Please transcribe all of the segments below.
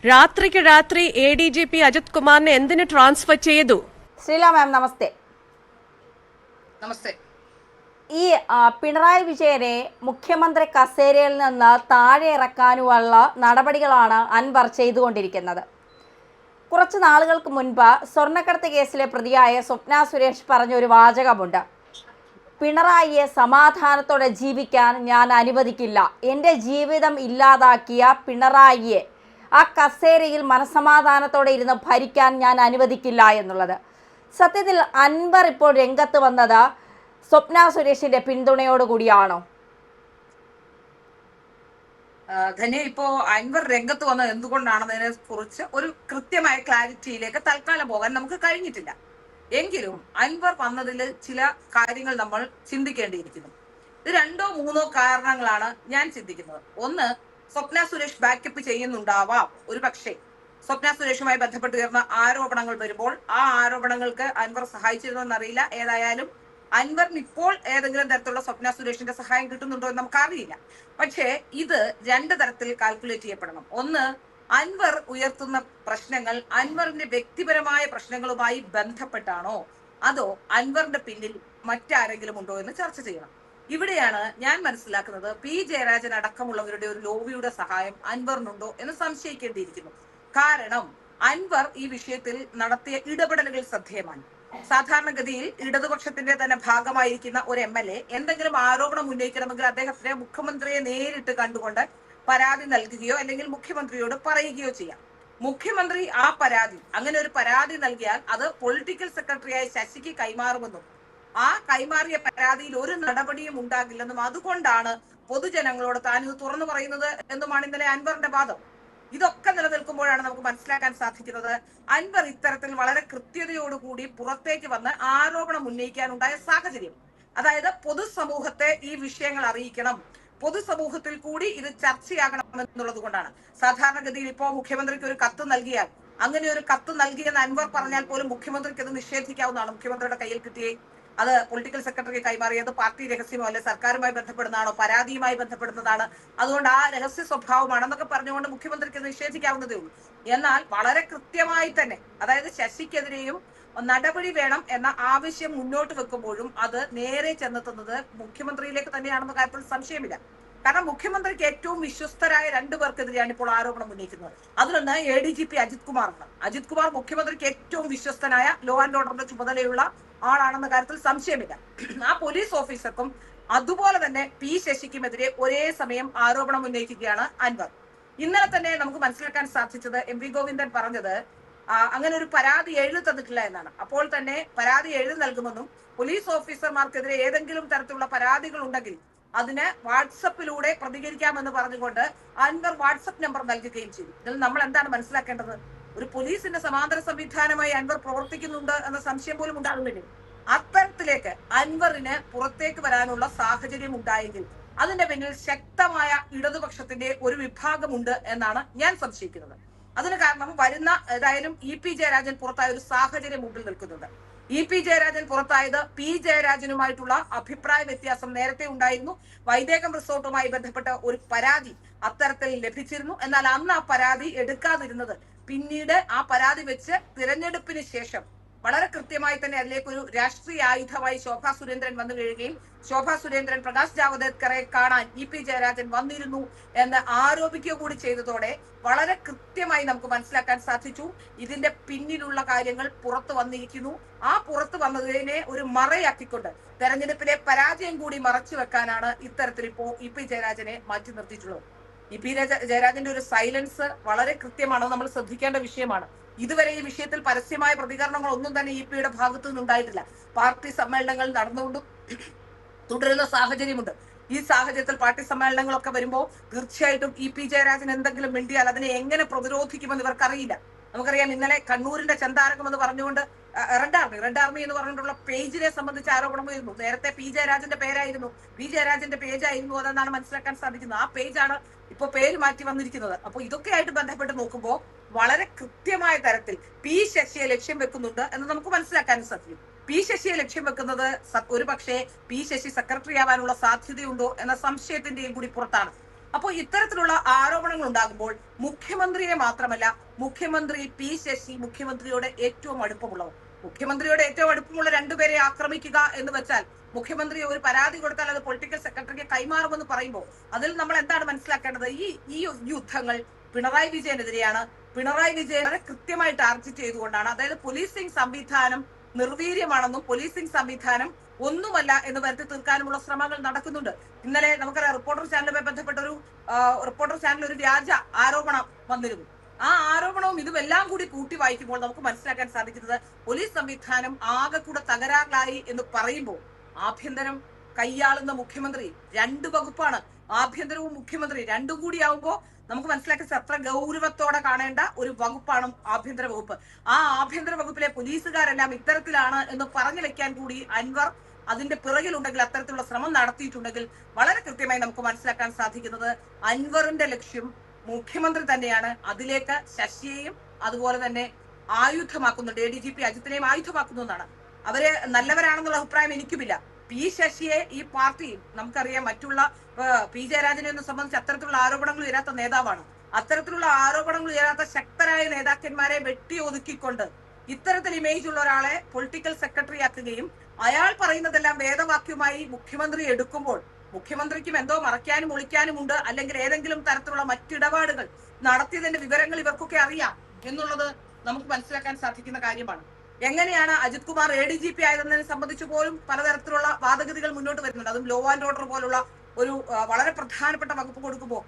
രാത്രിക്ക് രാത്രി ADGP അജിത് കുമാറിനെ എന്തിന് ട്രാൻസ്ഫർ ചെയ്തു? ശ്രീല മാം നമസ്തേ. നമസ്തേ. ഈ പിണറായി വിജയനെ മുഖ്യമന്ത്രി കസേരയിൽ നിന്ന് താഴെ ഇറക്കാനുള്ള നടപടികളാണ് അൻവർ ചെയ്തുകൊണ്ടിരിക്കുന്നത്. കുറച്ച് നാളുകൾക്ക് മുൻപ് സ്വർണ്ണക്കടത്ത് കേസിലെ പ്രതിയായ സ്വപ്ന സുരേഷ് പറഞ്ഞൊരു വാചകമുണ്ട്. പിണറായിയെ സമാധാനത്തോടെ ജീവിക്കാൻ ഞാൻ അനുവദിക്കില്ല. എൻ്റെ ജീവിതം ഇല്ലാതാക്കിയ പിണറായിയെ ആ കസേരയിൽ മനസമാധാനത്തോടെ ഇരുന്ന് ഭരിക്കാൻ ഞാൻ അനുവദിക്കില്ല എന്നുള്ളത്. സത്യത്തിൽ അൻവർ ഇപ്പോൾ രംഗത്ത് വന്നത് സ്വപ്ന സുരേഷിന്റെ പിന്തുണയോടുകൂടിയാണോ? ധന്യ, ഇപ്പോ അൻവർ രംഗത്ത് വന്നത് എന്തുകൊണ്ടാണെന്നതിനെ കുറിച്ച് ഒരു കൃത്യമായ ക്ലാരിറ്റിയിലേക്ക് തൽക്കാലം പോകാൻ നമുക്ക് കഴിഞ്ഞിട്ടില്ല. എങ്കിലും അൻവർ വന്നതിൽ ചില കാര്യങ്ങൾ നമ്മൾ ചിന്തിക്കേണ്ടിയിരിക്കുന്നു. ഇത് 2-3 കാരണങ്ങളാണ് ഞാൻ ചിന്തിക്കുന്നത്. ഒന്ന്, സ്വപ്ന സുരേഷ് ബാക്കപ്പ് ചെയ്യുന്നുണ്ടാവാം. ഒരു പക്ഷേ സ്വപ്ന സുരേഷുമായി ബന്ധപ്പെട്ട് ഉയർന്ന ആരോപണങ്ങൾ വരുമ്പോൾ ആ ആരോപണങ്ങൾക്ക് അൻവർ സഹായിച്ചിരുന്നോ എന്നറിയില്ല. ഏതായാലും അൻവറിന് ഇപ്പോൾ ഏതെങ്കിലും തരത്തിലുള്ള സ്വപ്ന സുരേഷിന്റെ സഹായം കിട്ടുന്നുണ്ടോ എന്ന് നമുക്കറിയില്ല. പക്ഷേ ഇത് 2 തരത്തിൽ കാൽക്കുലേറ്റ് ചെയ്യപ്പെടണം. ഒന്ന്, അൻവർ ഉയർത്തുന്ന പ്രശ്നങ്ങൾ അൻവറിന്റെ വ്യക്തിപരമായ പ്രശ്നങ്ങളുമായി ബന്ധപ്പെട്ടാണോ, അതോ അൻവറിന്റെ പിന്നിൽ മറ്റാരെങ്കിലും ഉണ്ടോ എന്ന് ചർച്ച ചെയ്യണം. ഇവിടെയാണ് ഞാൻ മനസ്സിലാക്കുന്നത് പി ജയരാജൻ അടക്കമുള്ളവരുടെ ഒരു ലോബിയുടെ സഹായം അൻവറിനുണ്ടോ എന്ന് സംശയിക്കേണ്ടിയിരിക്കുന്നു. കാരണം അൻവർ ഈ വിഷയത്തിൽ നടത്തിയ ഇടപെടലുകൾ ശ്രദ്ധേയമാണ്. സാധാരണഗതിയിൽ ഇടതുപക്ഷത്തിന്റെ തന്നെ ഭാഗമായിരിക്കുന്ന ഒരു MLA എന്തെങ്കിലും ആരോപണം ഉന്നയിക്കണമെങ്കിൽ അദ്ദേഹത്തിന് മുഖ്യമന്ത്രിയെ നേരിട്ട് കണ്ടുകൊണ്ട് പരാതി നൽകുകയോ അല്ലെങ്കിൽ മുഖ്യമന്ത്രിയോട് പറയുകയോ ചെയ്യാം. മുഖ്യമന്ത്രി ആ പരാതി, അങ്ങനെ ഒരു പരാതി നൽകിയാൽ അത് പൊളിറ്റിക്കൽ സെക്രട്ടറിയായ ശശിക്ക് കൈമാറുമെന്നും ആ കൈമാറിയ പരാതിയിൽ ഒരു നടപടിയും ഉണ്ടാകില്ലെന്നും അതുകൊണ്ടാണ് പൊതുജനങ്ങളോട് താൻ ഇത് തുറന്നു പറയുന്നത് എന്നുമാണ് ഇന്നലെ അൻവറിന്റെ വാദം. ഇതൊക്കെ നിലനിൽക്കുമ്പോഴാണ് നമുക്ക് മനസ്സിലാക്കാൻ സാധിക്കുന്നത് അൻവർ ഇത്തരത്തിൽ വളരെ കൃത്യതയോടുകൂടി പുറത്തേക്ക് വന്ന് ആരോപണം ഉന്നയിക്കാനുണ്ടായ സാഹചര്യം. അതായത് പൊതുസമൂഹത്തെ ഈ വിഷയങ്ങൾ അറിയിക്കണം, പൊതുസമൂഹത്തിൽ കൂടി ഇത് ചർച്ചയാകണം എന്നുള്ളത് കൊണ്ടാണ്. സാധാരണഗതിയിൽ ഇപ്പോ മുഖ്യമന്ത്രിക്ക് ഒരു കത്ത് നൽകിയാൽ, അങ്ങനെ ഒരു കത്ത് നൽകിയെന്ന് അൻവർ പറഞ്ഞാൽ പോലും മുഖ്യമന്ത്രിക്ക് അത് നിഷേധിക്കാവുന്നതാണ്. മുഖ്യമന്ത്രിയുടെ കയ്യിൽ കിട്ടിയേ അത് പൊളിറ്റിക്കൽ സെക്രട്ടറിക്ക് കൈമാറിയത് പാർട്ടി രഹസ്യമോ അല്ലെ സർക്കാരുമായി ബന്ധപ്പെടുന്നതാണോ, പരാതിയുമായി ബന്ധപ്പെടുന്നതാണ്, അതുകൊണ്ട് ആ രഹസ്യ സ്വഭാവമാണെന്നൊക്കെ പറഞ്ഞുകൊണ്ട് മുഖ്യമന്ത്രിക്ക് നിഷേധിക്കാവുന്നതേ ഉള്ളൂ. എന്നാൽ വളരെ കൃത്യമായി തന്നെ, അതായത് ശശിക്കെതിരെയും നടപടി വേണം എന്ന ആവശ്യം മുന്നോട്ട് വെക്കുമ്പോഴും അത് നേരെ ചെന്നെത്തുന്നത് മുഖ്യമന്ത്രിയിലേക്ക് തന്നെയാണെന്ന കാര്യത്തിൽ സംശയമില്ല. കാരണം മുഖ്യമന്ത്രിക്ക് ഏറ്റവും വിശ്വസ്തരായ 2 പേർക്കെതിരെയാണ് ഇപ്പോൾ ആരോപണം ഉന്നയിക്കുന്നത്. അതിലൊന്ന് ADGP അജിത് കുമാറാണ്. അജിത് കുമാർ മുഖ്യമന്ത്രിക്ക് ഏറ്റവും വിശ്വസ്തനായ ലോ ആൻഡ് ഓർഡറിന്റെ ചുമതലയുള്ള ആളാണെന്ന കാര്യത്തിൽ സംശയമില്ല. ആ പോലീസ് ഓഫീസർക്കും അതുപോലെ തന്നെ P ശശിക്കുമെതിരെ ഒരേ സമയം ആരോപണം ഉന്നയിക്കുകയാണ് അൻവർ. ഇന്നലെ തന്നെ നമുക്ക് മനസ്സിലാക്കാൻ സാധിച്ചത് MV ഗോവിന്ദൻ പറഞ്ഞത് അങ്ങനെ ഒരു പരാതി എഴുതി തന്നിട്ടില്ല എന്നാണ്. അപ്പോൾ തന്നെ പരാതി എഴുതി നൽകുമെന്നും പോലീസ് ഓഫീസർമാർക്കെതിരെ ഏതെങ്കിലും തരത്തിലുള്ള പരാതികൾ ഉണ്ടെങ്കിൽ അതിന് വാട്സപ്പിലൂടെ പ്രതികരിക്കാമെന്ന് പറഞ്ഞുകൊണ്ട് അൻവർ വാട്സപ്പ് നമ്പർ നൽകുകയും ചെയ്തു. ഇതിൽ നമ്മൾ എന്താണ് മനസ്സിലാക്കേണ്ടത്? ഒരു പോലീസിന്റെ സമാന്തര സംവിധാനമായി അൻവർ പ്രവർത്തിക്കുന്നുണ്ട് എന്ന സംശയം പോലും ഉണ്ടാകുന്നില്ല. അത്തരത്തിലേക്ക് അൻവറിന് പുറത്തേക്ക് വരാനുള്ള സാഹചര്യം ഉണ്ടായെങ്കിൽ അതിന്റെ പിന്നിൽ ശക്തമായ ഇടതുപക്ഷത്തിന്റെ ഒരു വിഭാഗമുണ്ട് എന്നാണ് ഞാൻ സംശയിക്കുന്നത്. അതിന് കാരണം വരുന്ന ഏതായാലും EP ജയരാജൻ പുറത്തായ ഒരു സാഹചര്യം മുമ്പിൽ നിൽക്കുന്നുണ്ട്. EP ജയരാജൻ പുറത്തായത് P ജയരാജനുമായിട്ടുള്ള അഭിപ്രായ വ്യത്യാസം നേരത്തെ ഉണ്ടായിരുന്നു. വൈദേകം റിസോർട്ടുമായി ബന്ധപ്പെട്ട ഒരു പരാതി അത്തരത്തിൽ ലഭിച്ചിരുന്നു. എന്നാൽ അന്ന് ആ പരാതി എടുക്കാതിരുന്നത് പിന്നീട് ആ പരാതി വെച്ച് തിരഞ്ഞെടുപ്പിന് ശേഷം വളരെ കൃത്യമായി തന്നെ അതിലേക്ക് ഒരു രാഷ്ട്രീയ ആയുധമായി ശോഭാ സുരേന്ദ്രൻ വന്നു വീഴുകയും ശോഭാ സുരേന്ദ്രൻ പ്രകാശ് ജാവദേക്കറെ കാണാൻ EP ജയരാജൻ വന്നിരുന്നു എന്ന് ആരോപിക്കുക കൂടി ചെയ്തതോടെ വളരെ കൃത്യമായി നമുക്ക് മനസ്സിലാക്കാൻ സാധിച്ചു ഇതിന്റെ പിന്നിലുള്ള കാര്യങ്ങൾ പുറത്തു വന്നിരിക്കുന്നു. ആ പുറത്തു വന്നതിനെ ഒരു മറയാക്കിക്കൊണ്ട് തെരഞ്ഞെടുപ്പിലെ പരാജയം കൂടി മറച്ചു വെക്കാനാണ് ഇത്തരത്തിൽ ഇപ്പോ EP ജയരാജനെ മാറ്റി നിർത്തിയിട്ടുള്ളത്. EP ജയരാജന്റെ ഒരു സൈലൻസ് വളരെ കൃത്യമാണ്, നമ്മൾ ശ്രദ്ധിക്കേണ്ട വിഷയമാണ്. ഇതുവരെ ഈ വിഷയത്തിൽ പരസ്യമായ പ്രതികരണങ്ങൾ ഒന്നും തന്നെ EP-യുടെ ഭാഗത്തു നിന്നുണ്ടായിട്ടില്ല. പാർട്ടി സമ്മേളനങ്ങൾ നടന്നുകൊണ്ടും തുടരുന്ന സാഹചര്യമുണ്ട്. ഈ സാഹചര്യത്തിൽ പാർട്ടി സമ്മേളനങ്ങളൊക്കെ വരുമ്പോൾ തീർച്ചയായിട്ടും EP ജയരാജൻ എന്തെങ്കിലും മിണ്ടിയാൽ അതിനെ എങ്ങനെ പ്രതിരോധിക്കുമെന്ന് ഇവർക്കറിയില്ല. നമുക്കറിയാം ഇന്നലെ കണ്ണൂരിന്റെ ചന്താരകം എന്ന് പറഞ്ഞുകൊണ്ട് റെഡ് ആർമി എന്ന് പറഞ്ഞിട്ടുള്ള പേജിനെ സംബന്ധിച്ച് ആരോപണം വരുന്നു. നേരത്തെ P ജയരാജന്റെ പേരായിരുന്നു, P ജയരാജന്റെ പേജായിരുന്നു അതെന്നാണ് മനസ്സിലാക്കാൻ സാധിക്കുന്നത്. ആ പേജാണ് ഇപ്പൊ പേര് മാറ്റി വന്നിരിക്കുന്നത്. അപ്പൊ ഇതൊക്കെയായിട്ട് ബന്ധപ്പെട്ട് നോക്കുമ്പോൾ വളരെ കൃത്യമായ തരത്തിൽ P ശശിയെ ലക്ഷ്യം വെക്കുന്നുണ്ട് എന്ന് നമുക്ക് മനസ്സിലാക്കാനും സാധിക്കും. P ശശിയെ ലക്ഷ്യം വെക്കുന്നത് ഒരു പക്ഷേ P ശശി സെക്രട്ടറി ആവാനുള്ള സാധ്യതയുണ്ടോ എന്ന സംശയത്തിന്റെയും കൂടി പുറത്താണ്. അപ്പോൾ ഇത്തരത്തിലുള്ള ആരോപണങ്ങൾ ഉണ്ടാകുമ്പോൾ മുഖ്യമന്ത്രിയെ മാത്രമല്ല, മുഖ്യമന്ത്രി പി ശശി മുഖ്യമന്ത്രിയോട് ഏറ്റവും അടുപ്പമുള്ളവർ, മുഖ്യമന്ത്രിയോട് ഏറ്റവും അടുപ്പമുള്ള രണ്ടുപേരെ ആക്രമിക്കുക എന്ന് വെച്ചാൽ, മുഖ്യമന്ത്രി ഒരു പരാതി കൊടുത്താൽ അത് പൊളിറ്റിക്കൽ സെക്രട്ടറിക്ക് കൈമാറുമെന്ന് പറയുമ്പോൾ അതിൽ നമ്മൾ എന്താണ് മനസ്സിലാക്കേണ്ടത്? ഈ യുദ്ധങ്ങൾ പിണറായി വിജയനെതിരെയാണ്. പിണറായി വിജയനെ കൃത്യമായി ടാർഗറ്റ് ചെയ്തുകൊണ്ടാണ്. അതായത് പോലീസിംഗ് സംവിധാനം നിർവീര്യമാണെന്നും പോലീസിംഗ് സംവിധാനം ഒന്നുമല്ല എന്ന് വരുത്തി തീർക്കാനുമുള്ള ശ്രമങ്ങൾ നടക്കുന്നുണ്ട്. ഇന്നലെ നമുക്കറിയാം, റിപ്പോർട്ടർ ചാനലുമായി ബന്ധപ്പെട്ട റിപ്പോർട്ടർ ചാനൽ ഒരു വ്യാജ ആരോപണം വന്നിരുന്നു. ആ ആരോപണവും ഇതുമെല്ലാം കൂടി കൂട്ടി വായിക്കുമ്പോൾ നമുക്ക് മനസ്സിലാക്കാൻ സാധിക്കുന്നത് പോലീസ് സംവിധാനം ആകെ കൂടെ തകരാറിലായി എന്ന് പറയുമ്പോൾ ആഭ്യന്തരം കൈയാളുന്ന മുഖ്യമന്ത്രി, രണ്ട് വകുപ്പാണ്, ആഭ്യന്തരവും മുഖ്യമന്ത്രി രണ്ടും കൂടിയാവുമ്പോൾ നമുക്ക് മനസ്സിലാക്കി അത്ര ഗൗരവത്തോടെ കാണേണ്ട ഒരു വകുപ്പാണ് ആഭ്യന്തര വകുപ്പ്. ആ ആഭ്യന്തര വകുപ്പിലെ പോലീസുകാരെല്ലാം ഇത്തരത്തിലാണ് എന്ന് പറഞ്ഞു വെക്കാൻ കൂടി അൻവർ അതിന്റെ പിറകിലുണ്ടെങ്കിൽ, അത്തരത്തിലുള്ള ശ്രമം നടത്തിയിട്ടുണ്ടെങ്കിൽ വളരെ കൃത്യമായി നമുക്ക് മനസ്സിലാക്കാൻ സാധിക്കുന്നത് അൻവറിന്റെ ലക്ഷ്യം മുഖ്യമന്ത്രി തന്നെയാണ്. അതിലേക്ക് ശശിയെയും അതുപോലെ തന്നെ ആയുധമാക്കുന്നുണ്ട്, ADGP അജിത്തിനെയും ആയുധമാക്കുന്നതാണ്. അവര് നല്ലവരാണെന്നുള്ള അഭിപ്രായം എനിക്കുമില്ല. പി ശശിയെ ഈ പാർട്ടി നമുക്കറിയാം, മറ്റുള്ള പി ജയരാജനെ സംബന്ധിച്ച് അത്തരത്തിലുള്ള ആരോപണങ്ങൾ ഉയരാത്ത നേതാവാണ്. അത്തരത്തിലുള്ള ആരോപണങ്ങൾ ഉയരാത്ത ശക്തരായ നേതാക്കന്മാരെ വെട്ടി ഒതുക്കിക്കൊണ്ട് ഇത്തരത്തിൽ ഇമേജ് ഉള്ള ഒരാളെ പൊളിറ്റിക്കൽ സെക്രട്ടറി ആക്കുകയും അയാൾ പറയുന്നതെല്ലാം വേദവാക്യമായി മുഖ്യമന്ത്രി എടുക്കുമ്പോൾ മുഖ്യമന്ത്രിക്കും എന്തോ മറയ്ക്കാനും ഒളിക്കാനും ഉണ്ട്, അല്ലെങ്കിൽ ഏതെങ്കിലും തരത്തിലുള്ള മറ്റിടപാടുകൾ നടത്തിയതിന്റെ വിവരങ്ങൾ ഇവർക്കൊക്കെ അറിയാം എന്നുള്ളത് നമുക്ക് മനസ്സിലാക്കാൻ സാധിക്കുന്ന കാര്യമാണ്. എങ്ങനെയാണ് അജിത് കുമാർ ADGP ആയതെന്നതിനെ സംബന്ധിച്ച് പോലും പലതരത്തിലുള്ള വാദഗതികൾ മുന്നോട്ട് വരുന്നുണ്ട്. അതും ലോ ആൻഡ് ഓർഡർ പോലുള്ള ഒരു വളരെ പ്രധാനപ്പെട്ട വകുപ്പ് കൊടുക്കുമ്പോൾ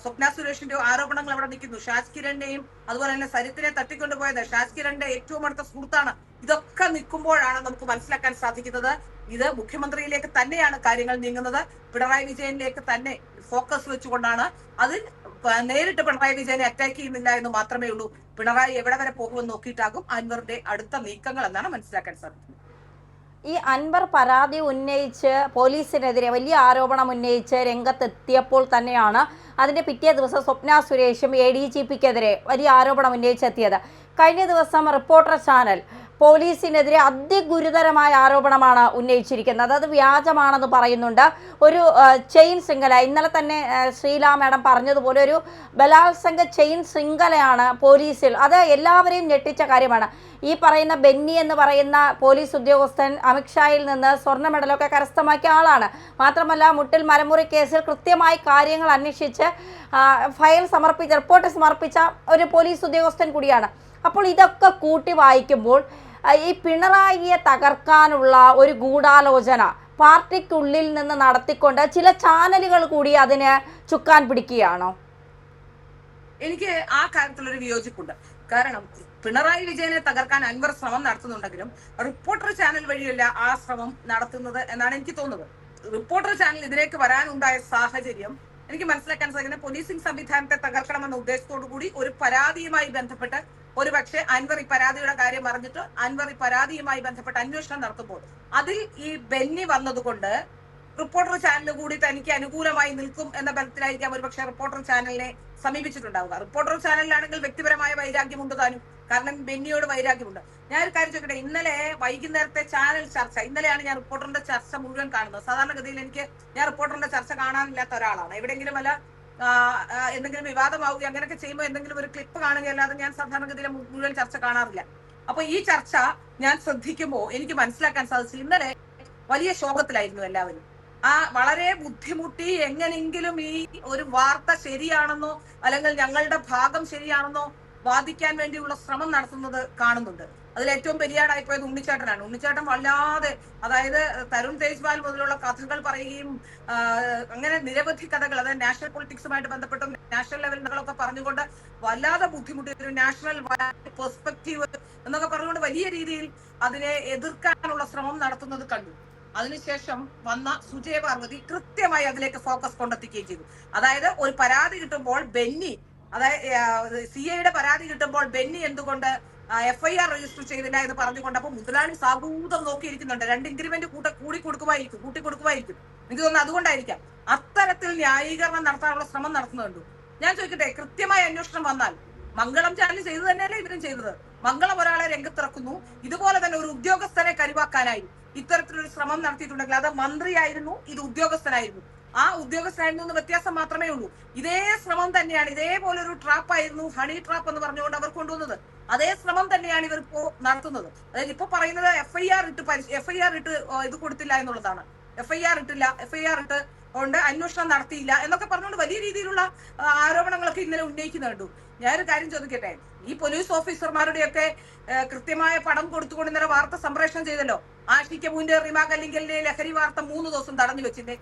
സ്വപ്ന സുരേഷിന്റെ ആരോപണങ്ങൾ അവിടെ നിൽക്കുന്നു. ഷാജ് കിരണിനെയും അതുപോലെ തന്നെ സരിത്തിനെ തട്ടിക്കൊണ്ടുപോയത് ഷാജ് കിരണിന്റെ ഏറ്റവും അടുത്ത സുഹൃത്താണ്. ഇതൊക്കെ നിൽക്കുമ്പോഴാണ് നമുക്ക് മനസ്സിലാക്കാൻ സാധിക്കുന്നത് ഇത് മുഖ്യമന്ത്രിയിലേക്ക് തന്നെയാണ് കാര്യങ്ങൾ നീങ്ങുന്നത്. പിണറായി വിജയനിലേക്ക് തന്നെ ഫോക്കസ് വെച്ചുകൊണ്ടാണ്. അതിൽ നേരിട്ട് പിണറായി വിജയനെ അറ്റാക്ക് ചെയ്യുന്നില്ല എന്ന് മാത്രമേ ഉള്ളൂ. പിണറായി എവിടെ വരെ പോകുമെന്ന് നോക്കിയിട്ടാകും അൻവറിന്റെ അടുത്ത നീക്കങ്ങൾ എന്നാണ് മനസ്സിലാക്കാൻ സാധിക്കുന്നത്. ഈ അൻവർ പരാതി ഉന്നയിച്ച് പോലീസിനെതിരെ വലിയ ആരോപണം ഉന്നയിച്ച് രംഗത്തെത്തിയപ്പോൾ തന്നെയാണ് അതിൻ്റെ പിറ്റേ ദിവസം സ്വപ്ന സുരേഷും ADGPക്കെതിരെ വലിയ ആരോപണം ഉന്നയിച്ചെത്തിയത്. കഴിഞ്ഞ ദിവസം റിപ്പോർട്ടർ ചാനൽ പോലീസിനെതിരെ അതിഗുരുതരമായ ആരോപണമാണ് ഉന്നയിച്ചിരിക്കുന്നത്. അത് വ്യാജമാണെന്ന് പറയുന്നുണ്ട്. ഒരു ചെയിൻ ശൃംഖല, ഇന്നലെ തന്നെ ശ്രീലാ മാഡം പറഞ്ഞതുപോലെ ഒരു ബലാത്സംഗ ചെയിൻ ശൃംഖലയാണ് പോലീസിൽ. അത് എല്ലാവരെയും ഞെട്ടിച്ച കാര്യമാണ്. ഈ പറയുന്ന ബെന്നി എന്ന് പറയുന്ന പോലീസ് ഉദ്യോഗസ്ഥൻ അമിത്ഷായിൽ നിന്ന് സ്വർണ്ണ മെഡലൊക്കെ കരസ്ഥമാക്കിയ ആളാണ്. മാത്രമല്ല മുട്ടിൽ മരമുറി കേസിൽ കൃത്യമായി കാര്യങ്ങൾ അന്വേഷിച്ച് റിപ്പോർട്ട് സമർപ്പിച്ച ഒരു പോലീസ് ഉദ്യോഗസ്ഥൻ കൂടിയാണ്. അപ്പോൾ ഇതൊക്കെ കൂട്ടി വായിക്കുമ്പോൾ ഈ പിണറായിയെ തകർക്കാനുള്ള ഒരു ഗൂഢാലോചന പാർട്ടിക്കുള്ളിൽ നിന്ന് നടത്തിക്കൊണ്ട് ചില ചാനലുകൾ കൂടി അതിന് ചുക്കാൻ പിടിക്കുകയാണോ? എനിക്ക് ആ കാര്യത്തിലൊരു വിയോജിപ്പുണ്ട്. കാരണം പിണറായി വിജയനെ തകർക്കാൻ അൻവർ ശ്രമം നടത്തുന്നുണ്ടെങ്കിലും റിപ്പോർട്ടർ ചാനൽ വഴിയല്ല ആ ശ്രമം നടത്തുന്നത് എന്നാണ് എനിക്ക് തോന്നുന്നത്. റിപ്പോർട്ടർ ചാനൽ ഇതിലേക്ക് വരാനുണ്ടായ സാഹചര്യം എനിക്ക് മനസ്സിലാക്കാൻ സാധിക്കുന്നത് പോലീസിംഗ് സംവിധാനത്തെ തകർക്കണമെന്ന ഉദ്ദേശത്തോടു കൂടി ഒരു പരാതിയുമായി ബന്ധപ്പെട്ട് ഒരുപക്ഷെ അൻവർ ഈ പരാതിയുടെ കാര്യം അറിഞ്ഞിട്ട് അൻവർ ഈ പരാതിയുമായി ബന്ധപ്പെട്ട് അന്വേഷണം നടത്തുമ്പോൾ അതിൽ ഈ ബെന്നി വന്നതുകൊണ്ട് റിപ്പോർട്ടർ ചാനൽ കൂടി തനിക്ക് അനുകൂലമായി നിൽക്കും എന്ന ബലത്തിലായിരിക്കാം ഒരുപക്ഷെ റിപ്പോർട്ടർ ചാനലിനെ സമീപിച്ചിട്ടുണ്ടാവുക. റിപ്പോർട്ടർ ചാനലിലാണെങ്കിൽ വ്യക്തിപരമായ വൈരാഗ്യമുണ്ട് താനും, കാരണം ബെന്നിയോട് വൈരാഗ്യമുണ്ട്. ഞാൻ ഒരു കാര്യം ചോദിക്കട്ടെ, ഇന്നലെ വൈകുന്നേരത്തെ ചാനൽ ചർച്ച, ഇന്നലെയാണ് ഞാൻ റിപ്പോർട്ടറിന്റെ ചർച്ച മുഴുവൻ കാണുന്നത്. സാധാരണഗതിയിൽ ഞാൻ റിപ്പോർട്ടറിന്റെ ചർച്ച കാണാനില്ലാത്ത ഒരാളാണ്. എവിടെയെങ്കിലും അല്ല എന്തെങ്കിലും വിവാദമാവുകയോ അങ്ങനെയൊക്കെ ചെയ്യുമ്പോൾ എന്തെങ്കിലും ഒരു ക്ലിപ്പ് കാണുകയല്ലാതെ ഞാൻ സാധാരണഗതിയിലെ മുഴുവൻ ചർച്ച കാണാറില്ല. അപ്പൊ ഈ ചർച്ച ഞാൻ ശ്രദ്ധിക്കുമ്പോൾ എനിക്ക് മനസ്സിലാക്കാൻ സാധിച്ചു ഇന്നലെ വലിയ ശോകത്തിലായിരുന്നു എല്ലാവരും. വളരെ ബുദ്ധിമുട്ടി എങ്ങനെങ്കിലും ഈ ഒരു വാർത്ത ശരിയാണെന്നോ അല്ലെങ്കിൽ ഞങ്ങളുടെ ഭാഗം ശരിയാണെന്നോ വാദിക്കാൻ വേണ്ടിയുള്ള ശ്രമം നടത്തുന്നത് കാണുന്നുണ്ട്. അതിൽ ഏറ്റവും പെരിയാടായിപ്പോയത് ഉണ്ണിച്ചേട്ടനാണ്. ഉണ്ണിച്ചേട്ടൻ വല്ലാതെ, അതായത് തരുൺ തേജ്വാൽ മുതലുള്ള കഥകൾ പറയുകയും അങ്ങനെ നിരവധി കഥകൾ, അതായത് നാഷണൽ പൊളിറ്റിക്സുമായിട്ട് ബന്ധപ്പെട്ടും നാഷണൽ ലെവലുകളൊക്കെ പറഞ്ഞുകൊണ്ട് വല്ലാതെ ബുദ്ധിമുട്ടി, ഒരു നാഷണൽ പെർസ്പെക്റ്റീവ് എന്നൊക്കെ പറഞ്ഞുകൊണ്ട് വലിയ രീതിയിൽ അതിനെ എതിർക്കാനുള്ള ശ്രമം നടത്തുന്നത് കണ്ടു. അതിനുശേഷം വന്ന സുജയ പാർവതി കൃത്യമായി അതിലേക്ക് ഫോക്കസ് കൊണ്ടെത്തിക്കുകയും ചെയ്തു. അതായത് ഒരു പരാതി കിട്ടുമ്പോൾ ബെന്നി, അതായത് CIയുടെ പരാതി കിട്ടുമ്പോൾ ബെന്നി എന്തുകൊണ്ട് FIR രജിസ്റ്റർ ചെയ്തില്ല എന്ന് പറഞ്ഞുകൊണ്ട് അപ്പൊ മുതലാളി സാഗൂതം നോക്കിയിരിക്കുന്നുണ്ട്. 2 ഇൻക്രിമെന്റ് കൂട്ടി കൊടുക്കുമായിരിക്കും. എനിക്ക് തോന്നുന്നു അതുകൊണ്ടായിരിക്കാം അത്തരത്തിൽ ന്യായീകരണം നടത്താനുള്ള ശ്രമം നടത്തുന്നുണ്ട്. ഞാൻ ചോദിക്കട്ടെ, കൃത്യമായ അന്വേഷണം വന്നാൽ മംഗളം ചാനൽ ചെയ്തു തന്നെയല്ലേ ഇവരും ചെയ്തത്? മംഗളം ഒരാളെ രംഗത്തിറക്കുന്നു, ഇതുപോലെ തന്നെ ഒരു ഉദ്യോഗസ്ഥനെ കരുവാക്കാനായി ഇത്തരത്തിലൊരു ശ്രമം നടത്തിയിട്ടുണ്ടെങ്കിൽ അത് മന്ത്രിയായിരുന്നു, ഇത് ഉദ്യോഗസ്ഥനായിരുന്നു. ആ ഉദ്യോഗസ്ഥരിൽ നിന്ന് വ്യത്യാസം മാത്രമേ ഉള്ളൂ. ഇതേ ശ്രമം തന്നെയാണ്, ഇതേപോലെ ഒരു ട്രാപ്പായിരുന്നു ഹണി ട്രാപ്പ് എന്ന് പറഞ്ഞുകൊണ്ട് അവർ കൊണ്ടുവന്നത്. അതേ ശ്രമം തന്നെയാണ് ഇവർ ഇപ്പോ നടത്തുന്നത്. അതായത് ഇപ്പൊ പറയുന്നത് എഫ്ഐആർ ഇട്ട് ഇത് കൊടുത്തില്ല എന്നുള്ളതാണ്. എഫ്ഐആർ ഇട്ട് കൊണ്ട് അന്വേഷണം നടത്തിയില്ല എന്നൊക്കെ പറഞ്ഞുകൊണ്ട് വലിയ രീതിയിലുള്ള ആരോപണങ്ങളൊക്കെ ഇന്നലെ ഉന്നയിക്കുന്ന കണ്ടു. ഞാനൊരു കാര്യം ചോദിക്കട്ടെ, ഈ പോലീസ് ഓഫീസർമാരുടെയൊക്കെ കൃത്യമായ പടം കൊടുത്തുകൊണ്ട് ഇന്നലെ വാർത്ത സംപ്രേഷണം ചെയ്തല്ലോ. ആഷിക മുന്റെ റിമ കല്ലിങ്കലിന്റെ ലഹരി വാർത്ത 3 ദിവസം തടഞ്ഞു വെച്ചില്ലേ?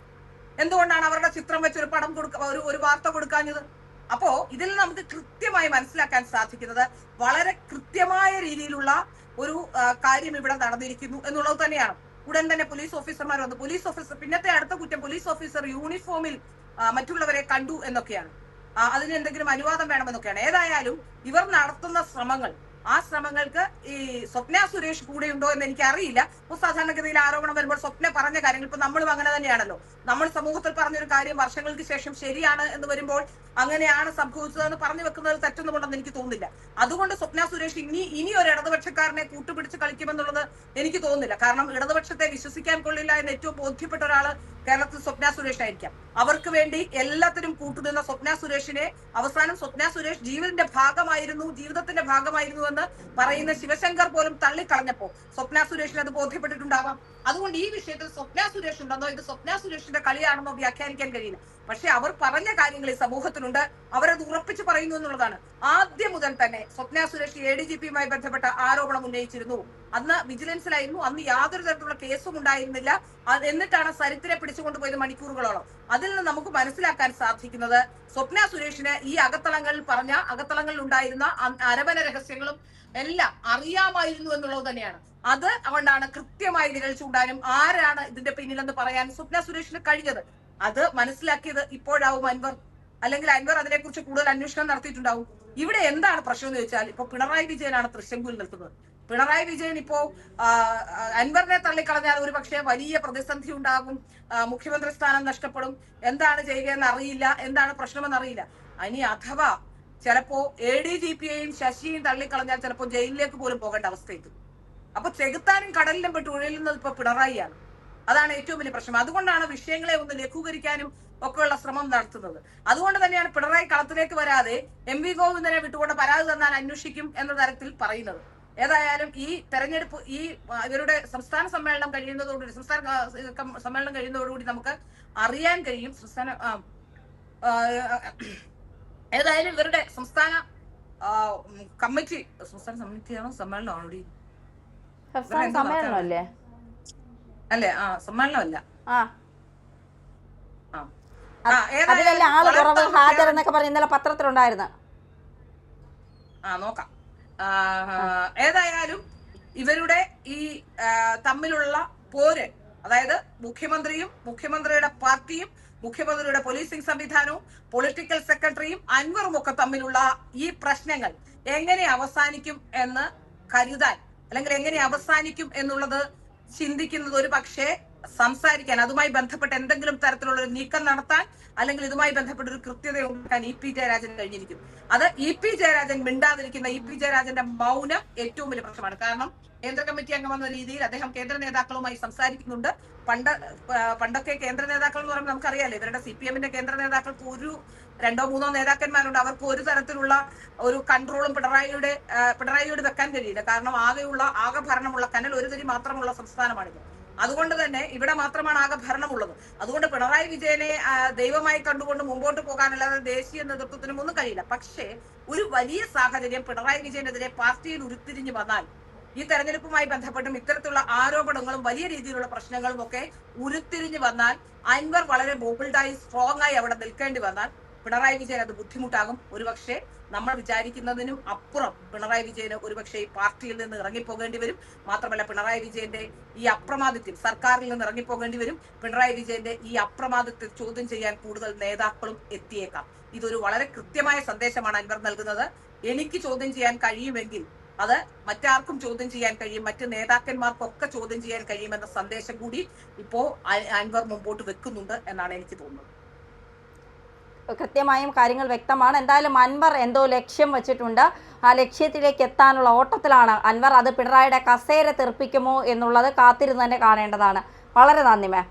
എന്തുകൊണ്ടാണ് അവരുടെ ചിത്രം വെച്ച് ഒരു പടം ഒരു വാർത്ത കൊടുക്കാഞ്ഞത്? അപ്പോ ഇതിൽ നമുക്ക് കൃത്യമായി മനസ്സിലാക്കാൻ സാധിക്കുന്നത് വളരെ കൃത്യമായ രീതിയിലുള്ള ഒരു കാര്യം ഇവിടെ നടന്നിരിക്കുന്നു എന്നുള്ളത് തന്നെയാണ്. ഉടൻ തന്നെ പോലീസ് ഓഫീസർമാർ വന്നു. പിന്നത്തെ അടുത്ത കുറ്റം പോലീസ് ഓഫീസർ യൂണിഫോമിൽ മറ്റുള്ളവരെ കണ്ടു എന്നൊക്കെയാണ്. അതിന് എന്തെങ്കിലും അനുവാദം വേണമെന്നൊക്കെയാണ്. ഏതായാലും ഇവർ നടത്തുന്ന ശ്രമങ്ങൾ, ആ ശ്രമങ്ങൾക്ക് ഈ സ്വപ്ന സുരേഷ് കൂടെ ഉണ്ടോ എന്ന് എനിക്ക് അറിയില്ല. സാധാരണഗതിയിൽ ആരോപണം വരുമ്പോൾ സ്വപ്ന പറഞ്ഞ കാര്യങ്ങൾ, ഇപ്പൊ നമ്മളും അങ്ങനെ തന്നെയാണല്ലോ. നമ്മൾ സമൂഹത്തിൽ പറഞ്ഞൊരു കാര്യം വർഷങ്ങൾക്ക് ശേഷം ശരിയാണ് എന്ന് വരുമ്പോൾ അങ്ങനെയാണ് സംഭവിച്ചതെന്ന് പറഞ്ഞു വെക്കുന്നതിൽ തെറ്റൊന്നുമുണ്ടെന്ന് എനിക്ക് തോന്നുന്നില്ല. അതുകൊണ്ട് സ്വപ്ന സുരേഷ് ഇനി ഒരു ഇടതുപക്ഷക്കാരനെ കൂട്ടുപിടിച്ച് കളിക്കുമെന്നുള്ളത് എനിക്ക് തോന്നുന്നില്ല. കാരണം ഇടതുപക്ഷത്തെ വിശ്വസിക്കാൻ കൊള്ളില്ല എന്ന് ഏറ്റവും ബോധ്യപ്പെട്ട ഒരാള് കേരളത്തിൽ സ്വപ്ന സുരേഷ് ആയിരിക്കാം. അവർക്ക് വേണ്ടി എല്ലാത്തിനും കൂട്ടുനിന്ന സ്വപ്ന സുരേഷിനെ അവസാനം സ്വപ്ന സുരേഷ് ജീവിതത്തിന്റെ ഭാഗമായിരുന്നു എന്ന് പറയുന്ന ശിവശങ്കർ പോലും തള്ളിക്കളഞ്ഞപ്പോ സ്വപ്ന സുരേഷിന് അത് ബോധ്യപ്പെട്ടിട്ടുണ്ടാവാം. അതുകൊണ്ട് ഈ വിഷയത്തിൽ സ്വപ്ന സുരേഷ് ഉണ്ടെന്നോ ഇത് സ്വപ്ന സുരേഷിന്റെ കളിയാണെന്നോ വ്യാഖ്യാനിക്കാൻ കഴിയില്ല. പക്ഷെ അവർ പറഞ്ഞ കാര്യങ്ങൾ ഈ സമൂഹത്തിലുണ്ട്, അവരത് ഉറപ്പിച്ച് പറയുന്നു എന്നുള്ളതാണ്. ആദ്യം മുതൽ തന്നെ സ്വപ്ന സുരേഷ് ADGPയുമായി ബന്ധപ്പെട്ട ആരോപണം ഉന്നയിച്ചിരുന്നു. അന്ന് വിജിലൻസിലായിരുന്നു, അന്ന് യാതൊരു തരത്തിലുള്ള കേസും ഉണ്ടായിരുന്നില്ല. എന്നിട്ടാണ് സരിത്തിനെ പിടിച്ചുകൊണ്ടുപോയത് മണിക്കൂറുകളോളം. അതിൽ നിന്ന് നമുക്ക് മനസ്സിലാക്കാൻ സാധിക്കുന്നത് സ്വപ്ന സുരേഷിന് ഈ അകത്തളങ്ങളിൽ ഉണ്ടായിരുന്ന അരവന രഹസ്യങ്ങളും എല്ലാം അറിയാമായിരുന്നു എന്നുള്ളത് തന്നെയാണ്. അത് കൊണ്ടാണ് കൃത്യമായി വിരൽ ചൂണ്ടാനും ആരാണ് ഇതിന്റെ പിന്നിലെന്ന് പറയാൻ സ്വപ്ന സുരേഷിന് കഴിഞ്ഞത്. അത് മനസ്സിലാക്കിയത് ഇപ്പോഴാവും അൻവർ, അല്ലെങ്കിൽ അൻവർ അതിനെക്കുറിച്ച് കൂടുതൽ അന്വേഷണം നടത്തിയിട്ടുണ്ടാവും. ഇവിടെ എന്താണ് പ്രശ്നം എന്ന് വെച്ചാൽ, ഇപ്പൊ പിണറായി വിജയനാണ് തൃശങ്കുവിൽ നിൽക്കുന്നത്. പിണറായി വിജയൻ ഇപ്പോ അൻവറിനെ തള്ളിക്കളഞ്ഞാൽ ഒരു പക്ഷേ വലിയ പ്രതിസന്ധി ഉണ്ടാകും, മുഖ്യമന്ത്രി സ്ഥാനം നഷ്ടപ്പെടും, എന്താണ് ചെയ്യുകയെന്ന് അറിയില്ല, എന്താണ് പ്രശ്നമെന്ന് അറിയില്ല. ഇനി അഥവാ ചിലപ്പോ ADGPയെയും ശശിയെയും തള്ളിക്കളഞ്ഞാൽ ചിലപ്പോൾ ജയിലിലേക്ക് പോലും പോകേണ്ട അവസ്ഥയെത്തും. അപ്പൊ ചെകുത്താനും കടലിലും പെട്ട് ഉഴലുന്നത് ഇപ്പൊ പിണറായിയാണ്. അതാണ് ഏറ്റവും വലിയ പ്രശ്നം. അതുകൊണ്ടാണ് വിഷയങ്ങളെ ഒന്ന് ലഘൂകരിക്കാനും ഒക്കെയുള്ള ശ്രമം നടത്തുന്നത്. അതുകൊണ്ട് തന്നെയാണ് പിണറായി കളത്തിലേക്ക് വരാതെ MV ഗോവിന്ദനെ വിട്ടുകൊണ്ട് പരാതി തന്നാൽ അന്വേഷിക്കും എന്ന തരത്തിൽ പറയുന്നത്. ഏതായാലും ഈ തെരഞ്ഞെടുപ്പ് ഇവരുടെ സംസ്ഥാന സമ്മേളനം കഴിയുന്നതോടുകൂടി നമുക്ക് അറിയാൻ കഴിയും. ഏതായാലും ഇവരുടെ സംസ്ഥാന സമിതിയാണോ സമ്മേളനമാണോ സമ്മേളനമല്ലേ? അല്ലേ? സമ്മേളനമല്ല. അതിലല്ലേ ആള് കുറവ് ഹാജരെന്നൊക്കെ പറഞ്ഞ് ഇന്നലെ പത്രത്തിലുണ്ടായിരുന്നു. നോക്കാം. ഏതായാലും ഇവരുടെ ഈ തമ്മിലുള്ള പോര്, അതായത് മുഖ്യമന്ത്രിയും മുഖ്യമന്ത്രിയുടെ പാർട്ടിയും മുഖ്യമന്ത്രിയുടെ പോലീസിംഗ് സംവിധാനവും പൊളിറ്റിക്കൽ സെക്രട്ടറിയും അൻവറും ഒക്കെ തമ്മിലുള്ള ഈ പ്രശ്നങ്ങൾ എങ്ങനെ അവസാനിക്കും എന്ന് കരുതാൻ, അല്ലെങ്കിൽ എങ്ങനെ അവസാനിക്കും എന്നുള്ളത് ചിന്തിക്കുന്നത്, ഒരു പക്ഷേ സംസാരിക്കാൻ, അതുമായി ബന്ധപ്പെട്ട് എന്തെങ്കിലും തരത്തിലുള്ള ഒരു നീക്കം നടത്താൻ, അല്ലെങ്കിൽ ഇതുമായി ബന്ധപ്പെട്ട ഒരു കൃത്യത ഉണ്ടാക്കാൻ EP ജയരാജൻ കഴിഞ്ഞിരിക്കും. അത് EP ജയരാജൻ മിണ്ടാതിരിക്കുന്ന EP ജയരാജന്റെ മൗനം ഏറ്റവും വലിയ പ്രശ്നമാണ്. കാരണം കേന്ദ്ര കമ്മിറ്റി അംഗം എന്ന രീതിയിൽ അദ്ദേഹം കേന്ദ്ര നേതാക്കളുമായി സംസാരിക്കുന്നുണ്ട്. പണ്ടൊക്കെ കേന്ദ്ര നേതാക്കൾ എന്ന് പറയുമ്പോൾ നമുക്കറിയാലോ, ഇവരുടെ CPMന്റെ കേന്ദ്ര നേതാക്കൾക്ക് 2-3 നേതാക്കന്മാരുണ്ട്. അവർക്ക് ഒരു തരത്തിലുള്ള ഒരു കൺട്രോളും പിണറായിയോട് വെക്കാൻ കഴിയില്ല. കാരണം ആകെ ഭരണമുള്ള കനൽ ഒരു തരി മാത്രമുള്ള സംസ്ഥാനമാണിത്. അതുകൊണ്ട് തന്നെ ഇവിടെ മാത്രമാണ് ആകെ ഭരണമുള്ളത്. അതുകൊണ്ട് പിണറായി വിജയനെ ദൈവമായി കണ്ടുകൊണ്ട് മുമ്പോട്ട് പോകാനല്ലാതെ ദേശീയ നേതൃത്വത്തിനും ഒന്നും കഴിയില്ല. പക്ഷേ ഒരു വലിയ സാഹചര്യം പിണറായി വിജയനെതിരെ പാർട്ടിയിൽ ഉരുത്തിരിഞ്ഞു വന്നാൽ, ഈ തെരഞ്ഞെടുപ്പുമായി ബന്ധപ്പെട്ടും ഇത്തരത്തിലുള്ള ആരോപണങ്ങളും വലിയ രീതിയിലുള്ള പ്രശ്നങ്ങളും ഒക്കെ ഉരുത്തിരിഞ്ഞു വന്നാൽ, അൻവർ വളരെ ബോൾഡായി സ്ട്രോങ് ആയി അവിടെ നിൽക്കേണ്ടി വന്നാൽ പിണറായി വിജയൻ അത് ബുദ്ധിമുട്ടാകും. ഒരുപക്ഷെ നമ്മൾ വിചാരിക്കുന്നതിനും അപ്പുറം പിണറായി വിജയന് ഒരുപക്ഷെ ഈ പാർട്ടിയിൽ നിന്ന് ഇറങ്ങിപ്പോകേണ്ടി വരും. മാത്രമല്ല, പിണറായി വിജയന്റെ ഈ അപ്രമാദിത്യം സർക്കാരിൽ നിന്ന് ഇറങ്ങിപ്പോകേണ്ടി വരും. പിണറായി വിജയന്റെ ഈ അപ്രമാദിത്യം ചോദ്യം ചെയ്യാൻ കൂടുതൽ നേതാക്കളും എത്തിയേക്കാം. ഇതൊരു വളരെ കൃത്യമായ സന്ദേശമാണ് അൻവർ നൽകുന്നത്. എനിക്ക് ചോദ്യം ചെയ്യാൻ കഴിയുമെങ്കിൽ അത് മറ്റാർക്കും ചോദ്യം ചെയ്യാൻ കഴിയും, മറ്റ് നേതാക്കന്മാർക്കൊക്കെ ചോദ്യം ചെയ്യാൻ കഴിയുമെന്ന സന്ദേശം കൂടി ഇപ്പോ അൻവർ മുമ്പോട്ട് വെക്കുന്നുണ്ട് എന്നാണ് എനിക്ക് തോന്നുന്നത്. കൃത്യമായും കാര്യങ്ങൾ വ്യക്തമാണ്. എന്തായാലും അൻവർ എന്തോ ലക്ഷ്യം വെച്ചിട്ടുണ്ട്. ആ ലക്ഷ്യത്തിലേക്ക് എത്താനുള്ള ഓട്ടത്തിലാണ് അൻവർ. അത് പിണറായിയുടെ കസേര തെറിപ്പിക്കുമോ എന്നുള്ളത് കാത്തിരുന്ന് തന്നെ കാണേണ്ടതാണ്. വളരെ നന്ദി മാം.